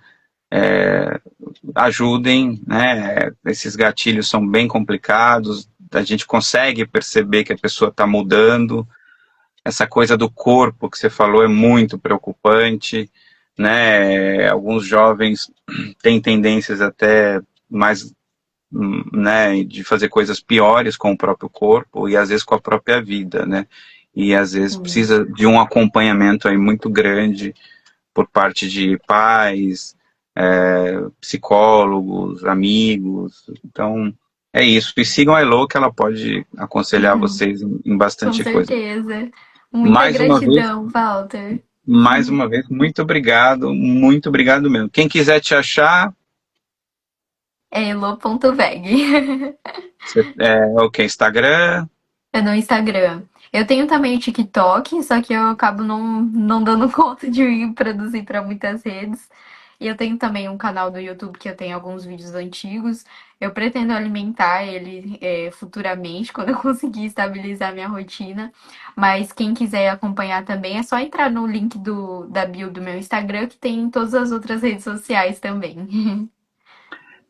ajudem, né? Esses gatilhos são bem complicados, a gente consegue perceber que a pessoa está mudando. Essa coisa do corpo que você falou é muito preocupante, né? Alguns jovens têm tendências até mais, né, de fazer coisas piores com o próprio corpo e às vezes com a própria vida, né? E às vezes Sim. precisa de um acompanhamento aí muito grande por parte de pais, psicólogos, amigos. Então, é isso. E sigam a Elo, que ela pode aconselhar vocês em Com bastante coisa. certeza. Muita Mais uma vez, gratidão, Walter. muito obrigado mesmo. Quem quiser te achar, É elo.veg. ok, Instagram, É no Instagram. Eu tenho também o TikTok, só que eu acabo não dando conta de produzir para muitas redes. E eu tenho também um canal do YouTube que eu tenho alguns vídeos antigos. Eu pretendo alimentar ele futuramente, quando eu conseguir estabilizar minha rotina. Mas quem quiser acompanhar também é só entrar no link da bio do meu Instagram, que tem em todas as outras redes sociais também.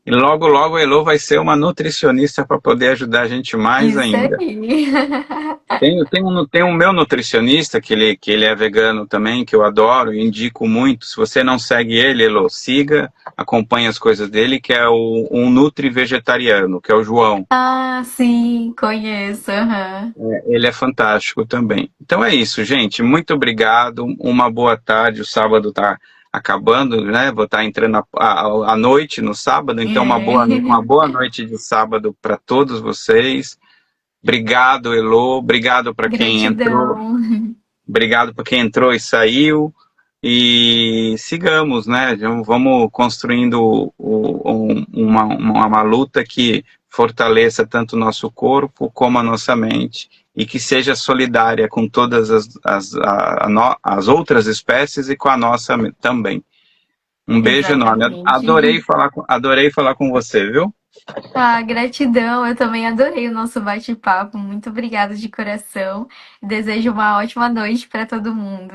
e logo, logo a Elo vai ser uma nutricionista para poder ajudar a gente mais Isso ainda. aí. Tem um meu nutricionista, que ele é vegano também, que eu adoro e indico muito. Se você não segue ele, Elo, siga, acompanhe as coisas dele, que é um nutri vegetariano, que é o João. Ah, sim, conheço. Aham. Ele é fantástico também. Então é isso, gente. Muito obrigado. Uma boa tarde. O sábado está acabando, né? Vou estar entrando à noite no sábado, então uma É. boa noite de sábado para todos vocês. Obrigado, Elo. Obrigado para quem entrou. Gratidão. Obrigado para quem entrou e saiu. E sigamos, né? Vamos construindo uma luta que fortaleça tanto o nosso corpo como a nossa mente e que seja solidária com todas as outras espécies e com a nossa também. Um beijo enorme. Exatamente. Adorei falar com você, viu? Ah, gratidão. Eu também adorei o nosso bate-papo. Muito obrigada de coração. Desejo uma ótima noite para todo mundo.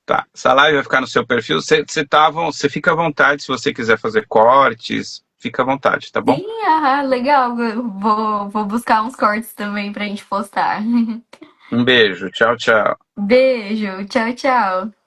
Tá. Essa live vai ficar no seu perfil. Você fica à vontade se você quiser fazer cortes. Fica à vontade, tá bom? Sim, ah, legal. Eu vou buscar uns cortes também pra gente postar. Um beijo. Tchau, tchau. Beijo. Tchau, tchau.